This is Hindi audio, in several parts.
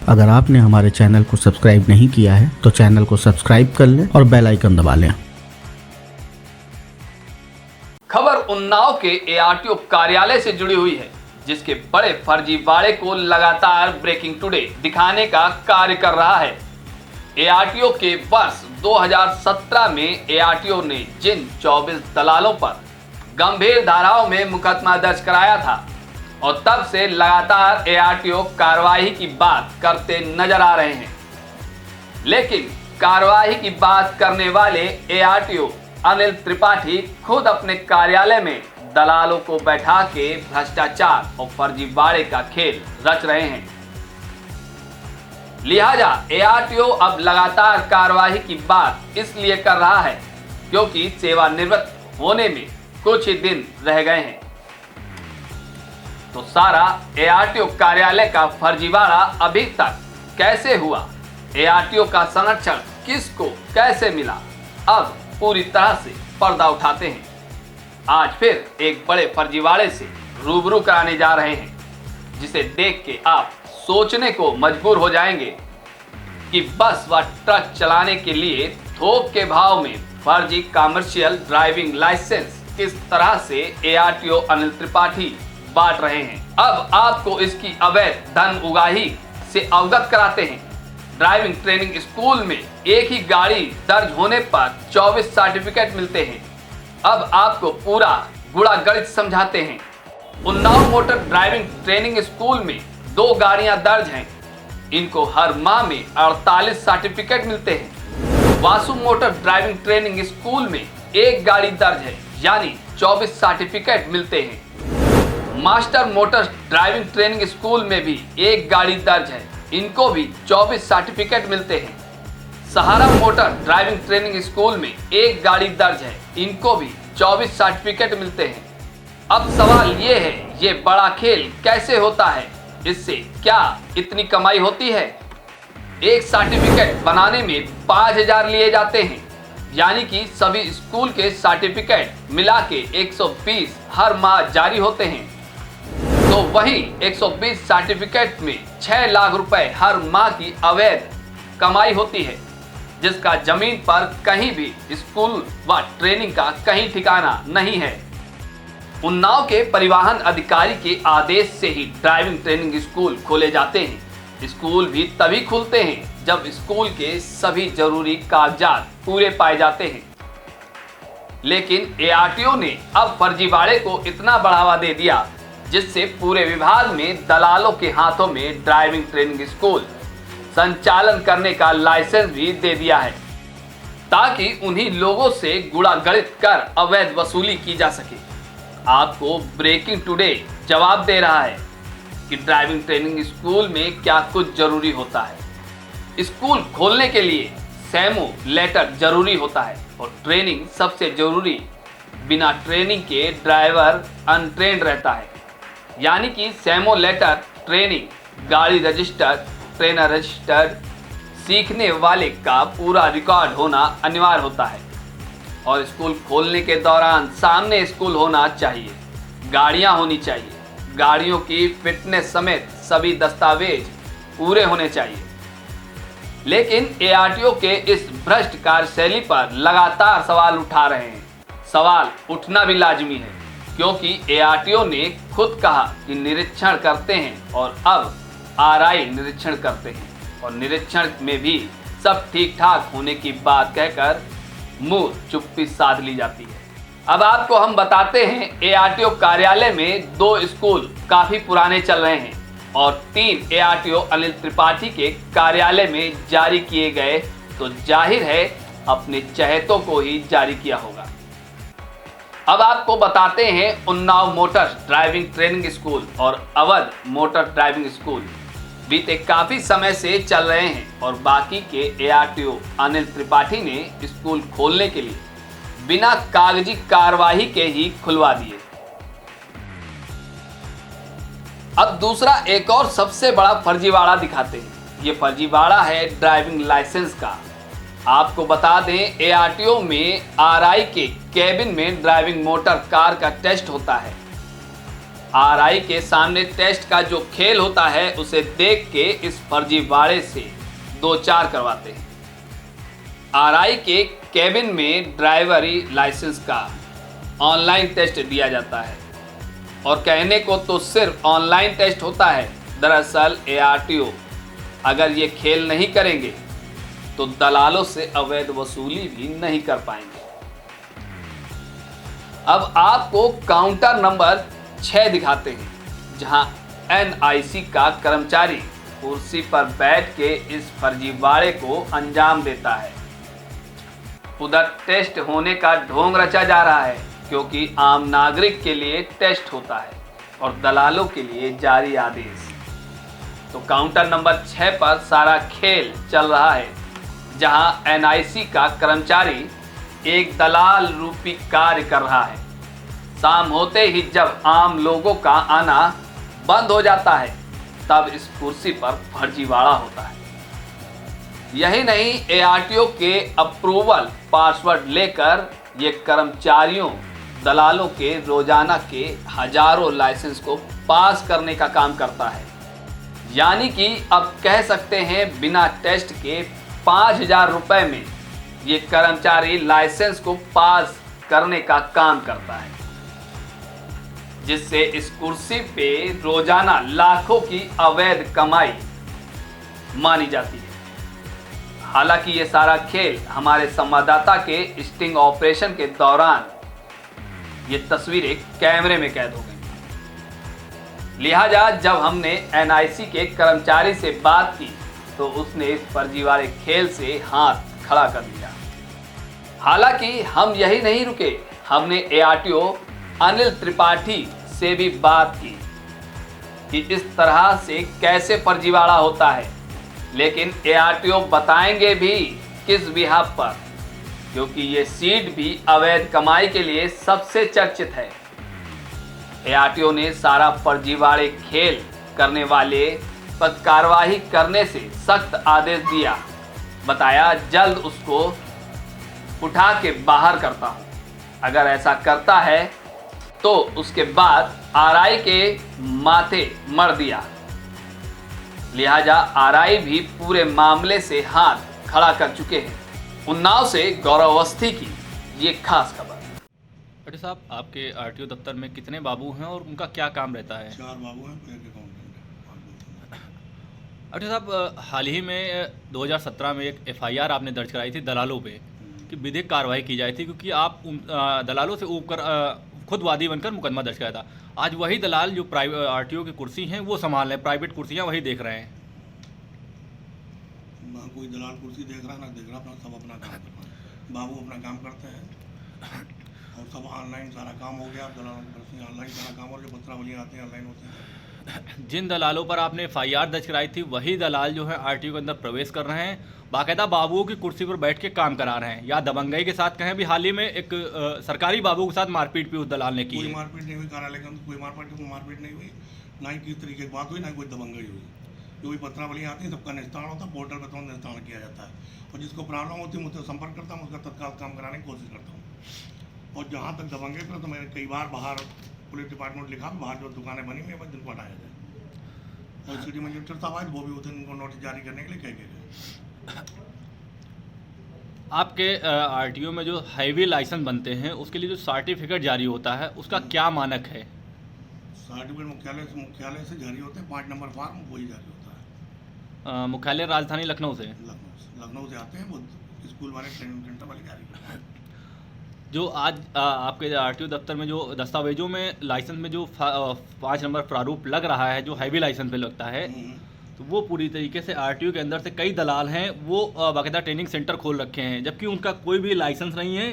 अगर आपने हमारे चैनल को सब्सक्राइब नहीं किया है तो चैनल को सब्सक्राइब कर लें और बेल आइकन दबा लें। खबर उन्नाव के एआरटीओ कार्यालय से जुड़ी हुई है, जिसके बड़े फर्जीवाड़े को लगातार ब्रेकिंग टुडे दिखाने का कार्य कर रहा है। एआरटीओ के वर्ष 2017 में एआरटीओ ने जिन 24 दलालों पर गंभीर धाराओं में मुकदमा दर्ज कराया था और तब से लगातार एआरटीओ कार्रवाई की बात करते नजर आ रहे हैं, लेकिन कार्रवाई की बात करने वाले एआरटीओ अनिल त्रिपाठी खुद अपने कार्यालय में दलालों को बैठा के भ्रष्टाचार और फर्जीवाड़े का खेल रच रहे हैं। लिहाजा एआरटीओ अब लगातार कार्रवाई की बात इसलिए कर रहा है क्योंकि सेवानिवृत्त होने में कुछ ही दिन रह गए हैं। तो सारा एआरटीओ कार्यालय का फर्जीवाड़ा अभी तक कैसे हुआ, एआरटीओ का संरक्षण किसको कैसे मिला, अब पूरी तरह से पर्दा उठाते हैं। आज फिर एक बड़े फर्जीवाड़े से रूबरू कराने जा रहे हैं, जिसे देख के आप सोचने को मजबूर हो जाएंगे कि बस व ट्रक चलाने के लिए थोक के भाव में फर्जी कमर्शियल ड्राइविंग लाइसेंस किस तरह से एआरटीओ अनिल त्रिपाठी बांट रहे हैं। अब आपको इसकी अवैध धन उगाही से अवगत कराते हैं। ड्राइविंग ट्रेनिंग स्कूल में एक ही गाड़ी दर्ज होने पर 24 सर्टिफिकेट मिलते हैं। अब आपको पूरा गुड़ा गणित समझाते हैं। Unnao motor driving training school में 2 गाड़ियां दर्ज हैं, इनको हर माह में 48 सर्टिफिकेट मिलते हैं। Vasu motor driving training school में 1 गाड़ी दर्ज है, यानी 24 सर्टिफिकेट मिलते हैं। Master motor driving training school में भी 1 गाड़ी दर्ज है, इनको भी 24 सर्टिफिकेट मिलते हैं। सहारा मोटर ड्राइविंग ट्रेनिंग स्कूल में 1 गाड़ी दर्ज है, इनको भी 24 सर्टिफिकेट मिलते हैं। अब सवाल ये है, ये बड़ा खेल कैसे होता है, इससे क्या इतनी कमाई होती है? एक सर्टिफिकेट बनाने में 5000 लिए जाते हैं, यानी कि सभी स्कूल के सर्टिफिकेट मिला के 120 हर माह जारी होते हैं। तो वही 120 सर्टिफिकेट में 6 लाख रुपए हर माह की अवैध कमाई होती है, जिसका जमीन पर कहीं भी स्कूल व ट्रेनिंग का कहीं ठिकाना नहीं है। उन्नाव के परिवहन अधिकारी के आदेश से ही ड्राइविंग ट्रेनिंग स्कूल खोले जाते हैं। स्कूल भी तभी खुलते हैं जब स्कूल के सभी जरूरी कागजात पूरे पाए जाते हैं। लेकिन एआरटीओ ने अब फर्जीवाड़े को इतना बढ़ावा दे दिया, जिससे पूरे विभाग में दलालों के हाथों में ड्राइविंग ट्रेनिंग स्कूल संचालन करने का लाइसेंस भी दे दिया है, ताकि उन्हीं लोगों से गुड़ा गणित कर अवैध वसूली की जा सके। आपको ब्रेकिंग टुडे जवाब दे रहा है कि ड्राइविंग ट्रेनिंग स्कूल में क्या कुछ जरूरी होता है। स्कूल खोलने के लिए सैमो लेटर जरूरी होता है और ट्रेनिंग सबसे जरूरी। बिना ट्रेनिंग के ड्राइवर अनट्रेन्ड रहता है, यानी कि सैमो लेटर ट्रेनिंग, गाड़ी रजिस्टर, ट्रेनर रजिस्टर्ड, सीखने वाले का पूरा रिकॉर्ड होना अनिवार्य होता है। और स्कूल खोलने के दौरान सामने स्कूल होना चाहिए, गाड़ियां होनी चाहिए, गाड़ियों की फिटनेस समेत सभी दस्तावेज पूरे होने चाहिए। लेकिन एआरटीओ के इस भ्रष्ट कार्यशैली पर लगातार सवाल उठा रहे हैं। सवाल उठना भी लाजमी है, क्योंकि एआरटीओ ने खुद कहा कि निरीक्षण करते हैं और अब आरआई निरीक्षण करते हैं, और निरीक्षण में भी सब ठीक ठाक होने की बात कहकर मुंह चुप्पी साध ली जाती है। अब आपको हम बताते हैं, एआरटीओ कार्यालय में 2 स्कूल काफी पुराने चल रहे हैं और 3 एआरटीओ अनिल त्रिपाठी के कार्यालय में जारी किए गए, तो जाहिर है अपने चहेतों को ही जारी किया होगा। अब आपको बताते हैं, Unnao motor driving training school और अवध मोटर ड्राइविंग स्कूल बीते काफी समय से चल रहे हैं और बाकी के एआरटीओ अनिल त्रिपाठी ने स्कूल खोलने के लिए बिना कागजी कार्यवाही के ही खुलवा दिए। अब दूसरा एक और सबसे बड़ा फर्जीवाड़ा दिखाते हैं। ये फर्जीवाड़ा है ड्राइविंग लाइसेंस का। आपको बता दें, एआरटीओ में आरआई के केबिन में ड्राइविंग मोटर कार का टेस्ट होता है। आरआई के सामने टेस्ट का जो खेल होता है उसे देख के इस फर्जीवाड़े से दो चार करवाते हैं। आरआई के केबिन में ड्राइवरी लाइसेंस का ऑनलाइन टेस्ट दिया जाता है और कहने को तो सिर्फ ऑनलाइन टेस्ट होता है, दरअसल एआरटीओ अगर ये खेल नहीं करेंगे तो दलालों से अवैध वसूली भी नहीं कर पाएंगे। अब आपको काउंटर नंबर 6 दिखाते हैं जहां एनआईसी का कर्मचारी कुर्सी पर बैठ के इस फर्जीवाड़े को अंजाम देता है। उधर टेस्ट होने का ढोंग रचा जा रहा है क्योंकि आम नागरिक के लिए टेस्ट होता है और दलालों के लिए जारी आदेश। तो काउंटर नंबर 6 पर सारा खेल चल रहा है जहां एनआईसी का कर्मचारी एक दलाल रूपी कार्य कर रहा है। शाम होते ही जब आम लोगों का आना बंद हो जाता है तब इस कुर्सी पर फर्जीवाड़ा होता है। यही नहीं, एआरटीओ के अप्रूवल पासवर्ड लेकर ये कर्मचारियों दलालों के रोजाना के हजारों लाइसेंस को पास करने का काम करता है। यानी कि अब कह सकते हैं बिना टेस्ट के 5,000 रुपए में ये कर्मचारी लाइसेंस को पास करने का काम करता है, जिससे इस कुर्सी पे रोजाना लाखों की अवैध कमाई मानी जाती है। हालांकि ये सारा खेल हमारे संवाददाता के स्टिंग ऑपरेशन के दौरान ये तस्वीरें कैमरे में कैद हो गई। लिहाजा जब हमने एनआईसी के कर्मचारी से बात की तो उसने इस फर्जीवाड़े खेल से हाथ खड़ा कर दिया। हालांकि हम यही नहीं रुके, हमने एआरटीओ अनिल त्रिपाठी से भी बात की कि इस तरह से कैसे फर्जीवाड़ा होता है, लेकिन एआरटीओ बताएंगे भी किस बिहाफ पर, क्योंकि ये सीट भी अवैध कमाई के लिए सबसे चर्चित है। एआरटीओ ने सारा फर्जीवाड़े खेल करने वाले पर कार्रवाई करने से सख्त आदेश दिया। बताया जल्द उसको उठा के बाहर करता हूं। अगर ऐसा करता है तो उसके बाद आरआई के माथे मर दिया। लिहाजा आरआई भी पूरे मामले से हाथ खड़ा कर चुके हैं। उन्नाव से गौरव अवस्थी की ये खास खबर। अरे साहब, आपके आरटीओ दफ्तर में कितने बाबू हैं और उनका क्या काम रहता है? 4 बाबू हैं, एक अकाउंटेंट है। अरे साहब, हाल ही में 2017 में एक एफआईआर आपने दर्ज कराई थी दलालों पे कि विधिक कार्रवाई की जाए थी, क्योंकि आप दलालों से ऊपर खुद वादी बनकर मुकदमा दर्ज कराया था। आज वही दलाल जो प्राइवेट आरटीओ की कुर्सी हैं वो संभाल रहे हैं, प्राइवेट कुर्सियाँ वही देख रहे हैं। ना कोई दलाल कुर्सी देख रहा ना देख रहा, अपना सब अपना काम कर रहा है। बाबू अपना काम करते हैं और सब ऑनलाइन सारा काम हो गया। दलाल कुर्सी ऑनलाइन सारा काम, और जो पत्रावलियाँ आती हैं ऑनलाइन होती हैं। जिन दलालों पर आपने एफआईआर दर्ज कराई थी वही दलाल जो है आरटीओ के अंदर प्रवेश कर रहे हैं, बाकायदा बाबुओं की कुर्सी पर बैठ के काम करा रहे हैं। या दबंगई के साथ कहें भी, हाल ही में एक सरकारी बाबू के साथ मारपीट भी उस दलाल ने की। कोई मारपीट नहीं हुई कार्यालय के अंदर, कोई मारपीट नहीं हुई, ना ही किस तरीके की बात हुई, ना कोई दबंगई हुई। जो भी पत्रावलियाँ आती हैं सबका निस्तारण होता है, पोर्टल पर तुरंत निस्तारण किया जाता है। और जिसको प्रॉब्लम होती है मुझसे संपर्क करता हूँ, उसका तत्काल काम कराने की कोशिश करता हूँ। और जहाँ तक दबंगई पर, तो मैंने कई बार बाहर पुलिस डिपार्टमेंट लिखा, बाहर जो दुकानें बनी हुई हैं जिनको हटाया जाए। और सिटी मजिस्ट्रेट साहब आए, वो भी उस दिन उनको नोटिस जारी करने के लिए कह गए। आपके आरटीओ में जो हाईवे लाइसेंस बनते हैं उसके लिए जो सर्टिफिकेट जारी होता है उसका क्या मानक है? सर्टिफिकेट मुख्यालय से जारी होते हैं, 5 नंबर फॉर्म वही जारी होता है। मुख्यालय राजधानी लखनऊ से लखनऊ से आते हैं, वो स्कूल वाले ट्रेनिंग सेंटर वाले जारी करते हैं। जो आज आपके आरटीओ दफ्तर में जो दस्तावेजों में लाइसेंस में जो 5 नंबर प्रारूप लग रहा है, जो हाईवे लाइसेंस पे लगता है, तो वो पूरी तरीके से आरटीओ के अंदर से कई दलाल हैं वो बाकायदा ट्रेनिंग सेंटर खोल रखे हैं, जबकि उनका कोई भी लाइसेंस नहीं है,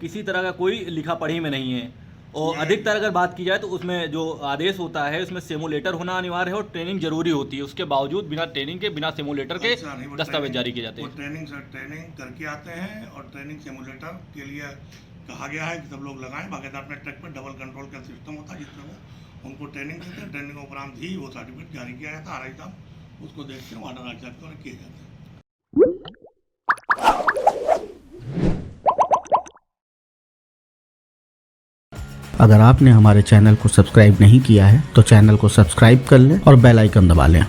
किसी तरह का कोई लिखा पढ़ी में नहीं है। और अधिकतर अगर बात की जाए तो उसमें जो आदेश होता है उसमें सिमुलेटर होना अनिवार्य है और ट्रेनिंग जरूरी होती है। उसके बावजूद बिना ट्रेनिंग के, बिना सिमुलेटर के दस्तावेज जारी किए जाते हैं। ट्रेनिंग करके आते हैं और ट्रेनिंग सिमुलेटर के लिए कहा गया है कि सब लोग लगाएं। बाकायदा अपने ट्रक पर डबल कंट्रोल का सिस्टम होता है जिसमें वो उनको ट्रेनिंग देते हैं। ट्रेनिंग के उपरांत ही वो सर्टिफिकेट जारी किया जाता है। आरआई साहब उसको देखते हैं, ऑर्डर आ जाते हैं और किए जाते हैं। अगर आपने हमारे चैनल को सब्सक्राइब नहीं किया है तो चैनल को सब्सक्राइब कर लें और बेल आइकन दबा लें।